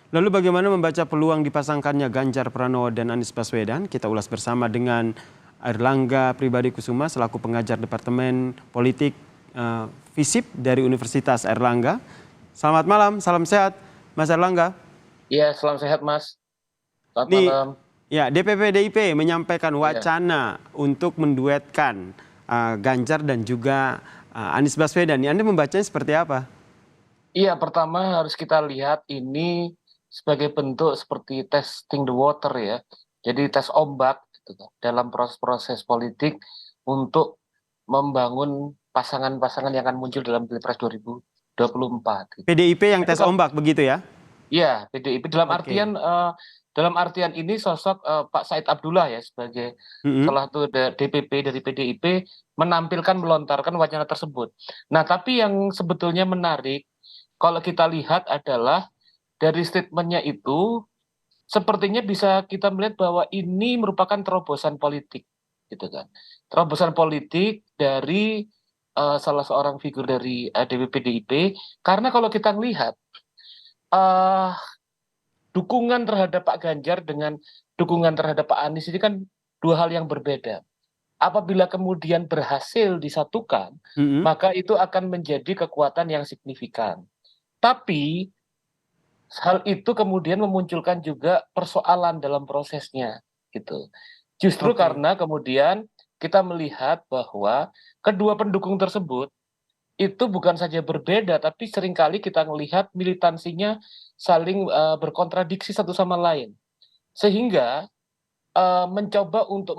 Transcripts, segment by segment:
Lalu bagaimana membaca peluang dipasangkannya Ganjar Pranowo dan Anies Baswedan? Kita ulas bersama dengan Airlangga Pribadikusuma selaku pengajar Departemen Politik FISIP dari Universitas Airlangga. Selamat malam, salam sehat Mas Airlangga. Iya, salam sehat Mas. Selamat Nih, malam. ya DPP PDIP menyampaikan Iya, wacana untuk menduetkan Ganjar dan juga Anies Baswedan. Anda membacanya seperti apa? iya, pertama harus kita lihat ini sebagai bentuk seperti testing the water ya. Jadi tes ombak gitu kan, dalam proses-proses politik untuk membangun pasangan-pasangan yang akan muncul dalam Pilpres 2024 gitu. PDIP yang Tapi tes kalau ombak begitu ya? iya, PDIP Oke. dalam artian ini sosok Pak Said Abdullah ya sebagai Mm-mm. salah satu DPP dari PDIP menampilkan melontarkan wacana tersebut. Nah, tapi yang sebetulnya menarik kalau kita lihat adalah dari statementnya itu sepertinya bisa kita melihat bahwa ini merupakan terobosan politik, gitu kan. Terobosan politik dari salah seorang figur dari DPP PDIP, karena kalau kita melihat eh dukungan terhadap Pak Ganjar dengan dukungan terhadap Pak Anies ini kan dua hal yang berbeda. Apabila kemudian berhasil disatukan, Mm-mm. maka itu akan menjadi kekuatan yang signifikan. Tapi hal itu kemudian memunculkan juga persoalan dalam prosesnya, gitu. Justru Oke. karena kemudian kita melihat bahwa kedua pendukung tersebut itu bukan saja berbeda, tapi seringkali kita melihat militansinya saling berkontradiksi satu sama lain. Sehingga mencoba untuk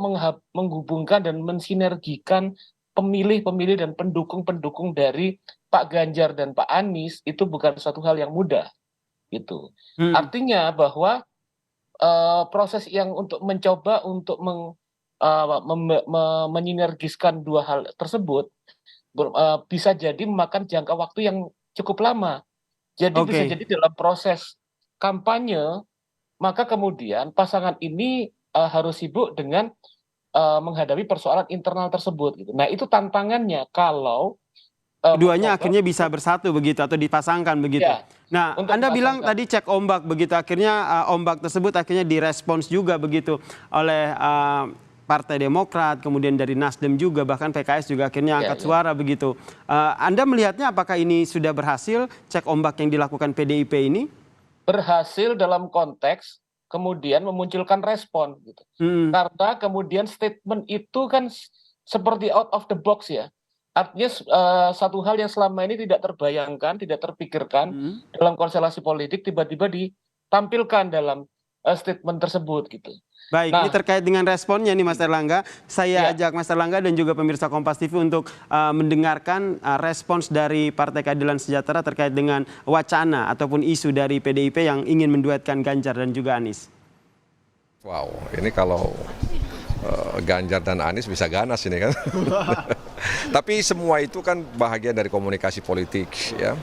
menghubungkan dan mensinergikan pemilih-pemilih dan pendukung-pendukung dari Pak Ganjar dan Pak Anies itu bukan suatu hal yang mudah gitu. Mm. Artinya bahwa proses yang untuk mencoba untuk menyinergiskan dua hal tersebut bisa jadi memakan jangka waktu yang cukup lama. Jadi bisa Oke. jadi dalam proses kampanye maka kemudian pasangan ini harus sibuk dengan menghadapi persoalan internal tersebut gitu. Nah, itu tantangannya kalau Keduanya mencoba akhirnya bisa untuk bersatu begitu atau dipasangkan begitu. ya Nah, untuk Anda bilang dipasangkan. tadi cek ombak begitu, akhirnya ombak tersebut akhirnya direspons juga begitu oleh Partai Demokrat, kemudian dari Nasdem juga, bahkan PKS juga akhirnya Ya, angkat ya. suara begitu. Anda melihatnya apakah ini sudah berhasil cek ombak yang dilakukan PDIP ini? Berhasil dalam konteks kemudian memunculkan respon gitu. Hmm. Karena kemudian statement itu kan seperti out of the box ya. Artinya satu hal yang selama ini tidak terbayangkan, tidak terpikirkan Hmm. dalam konstelasi politik tiba-tiba ditampilkan dalam statement tersebut gitu. Baik, ini Nah, terkait dengan responnya nih Mas Erlangga. Saya ya, ajak Mas Erlangga dan juga pemirsa Kompas TV untuk mendengarkan respons dari Partai Keadilan Sejahtera terkait dengan wacana ataupun isu dari PDIP yang ingin menduetkan Ganjar dan juga Anies. Wow, ini kalau Ganjar dan Anies bisa ganas ini kan. Tapi semua itu kan bahagian dari komunikasi politik ya.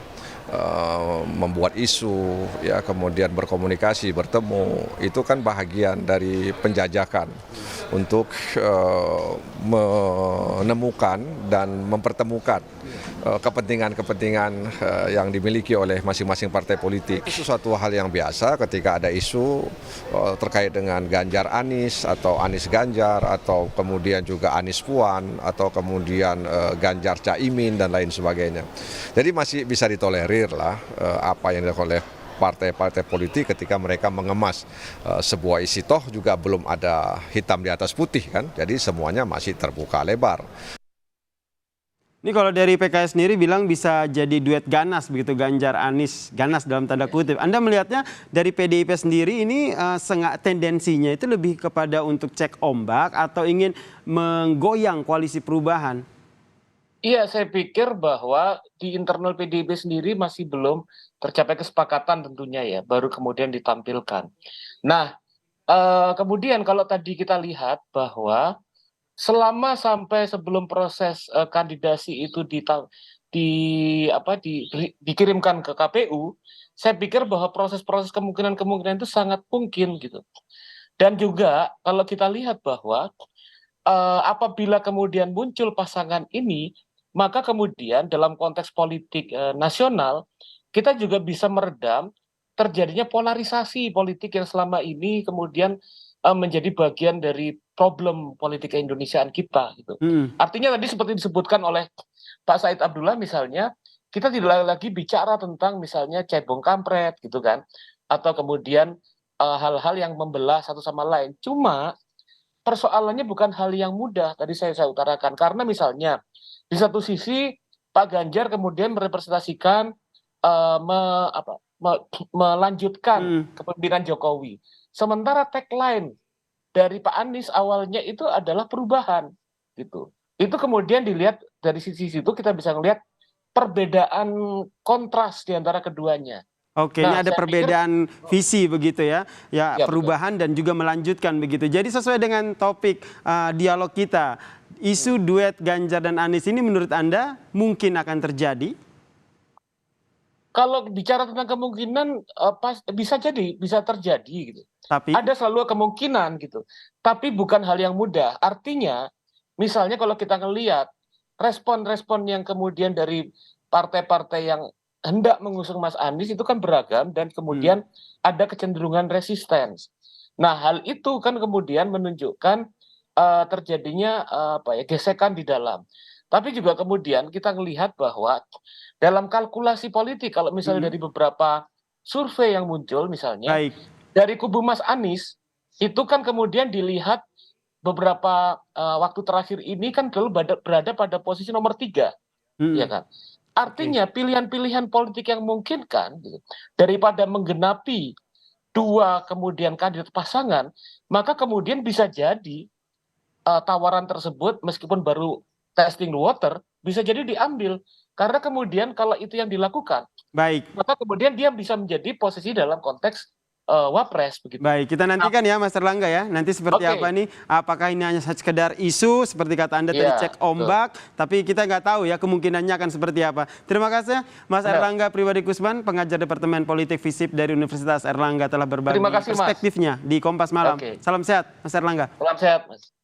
Membuat isu ya, kemudian berkomunikasi, bertemu, itu kan bahagian dari penjajakan untuk menemukan dan mempertemukan kepentingan-kepentingan yang dimiliki oleh masing-masing partai politik. Itu suatu hal yang biasa ketika ada isu terkait dengan Ganjar Anies atau Anies Ganjar atau kemudian juga Anies Puan atau kemudian Ganjar Caimin dan lain sebagainya. Jadi masih bisa ditolerir lah apa yang dilakukan oleh partai-partai politik ketika mereka mengemas sebuah isi, toh juga belum ada hitam di atas putih kan, jadi semuanya masih terbuka lebar. Ini kalau dari PKS sendiri bilang bisa jadi duet ganas begitu, Ganjar Anies, ganas dalam tanda kutip. Anda melihatnya dari PDIP sendiri ini tendensinya itu lebih kepada untuk cek ombak atau ingin menggoyang koalisi perubahan? iya, saya pikir bahwa di internal PDIP sendiri masih belum tercapai kesepakatan tentunya ya, baru kemudian ditampilkan. Nah, kemudian kalau tadi kita lihat bahwa selama sampai sebelum proses kandidasi itu dikirimkan ke KPU, saya pikir bahwa proses-proses kemungkinan-kemungkinan itu sangat mungkin gitu. Dan juga kalau kita lihat bahwa apabila kemudian muncul pasangan ini, maka kemudian dalam konteks politik nasional kita juga bisa meredam terjadinya polarisasi politik yang selama ini kemudian menjadi bagian dari problem politik keindonesiaan kita gitu. Artinya tadi seperti disebutkan oleh Pak Said Abdullah misalnya, kita tidak lagi bicara tentang misalnya cebong kampret gitu kan, atau kemudian hal-hal yang membelah satu sama lain. Cuma persoalannya bukan hal yang mudah tadi saya utarakan, karena misalnya di satu sisi Pak Ganjar kemudian merepresentasikan melanjutkan kepemimpinan Jokowi. Sementara tagline dari Pak Anies awalnya itu adalah perubahan gitu. Itu kemudian dilihat dari sisi situ kita bisa melihat perbedaan kontras di antara keduanya. Oke, ini ada perbedaan visi begitu ya. Ya, perubahan betul. dan juga melanjutkan begitu. Jadi sesuai dengan topik dialog kita, isu duet Ganjar dan Anies ini menurut Anda mungkin akan terjadi? Kalau bicara tentang kemungkinan bisa terjadi gitu. Tapi ada selalu kemungkinan gitu. Tapi bukan hal yang mudah. Artinya misalnya kalau kita ngelihat respon-respon yang kemudian dari partai-partai yang hendak mengusung Mas Anies itu kan beragam dan kemudian ada kecenderungan resistance. Nah, hal itu kan kemudian menunjukkan terjadinya gesekan di dalam. Tapi juga kemudian kita melihat bahwa dalam kalkulasi politik, kalau misalnya dari beberapa survei yang muncul misalnya, dari kubu Mas Anies, itu kan kemudian dilihat beberapa waktu terakhir ini kan berada pada posisi nomor 3. Ya kan? Artinya pilihan-pilihan politik yang memungkinkan gitu, daripada menggenapi 2 kemudian kandidat pasangan, maka kemudian bisa jadi tawaran tersebut meskipun baru testing the water bisa jadi diambil, karena kemudian kalau itu yang dilakukan, maka kemudian dia bisa menjadi posisi dalam konteks wapres begitu. Baik, kita nantikan ya Mas Erlangga ya, nanti seperti apa nih, apakah ini hanya sekedar isu seperti kata Anda tadi cek ombak, tapi kita nggak tahu ya kemungkinannya akan seperti apa. Terima kasih Mas Erlangga Pribadi Kusman, pengajar Departemen Politik FISIP dari Universitas Erlangga telah berbagi perspektifnya di Kompas Malam. Salam sehat Mas Erlangga. Salam sehat Mas.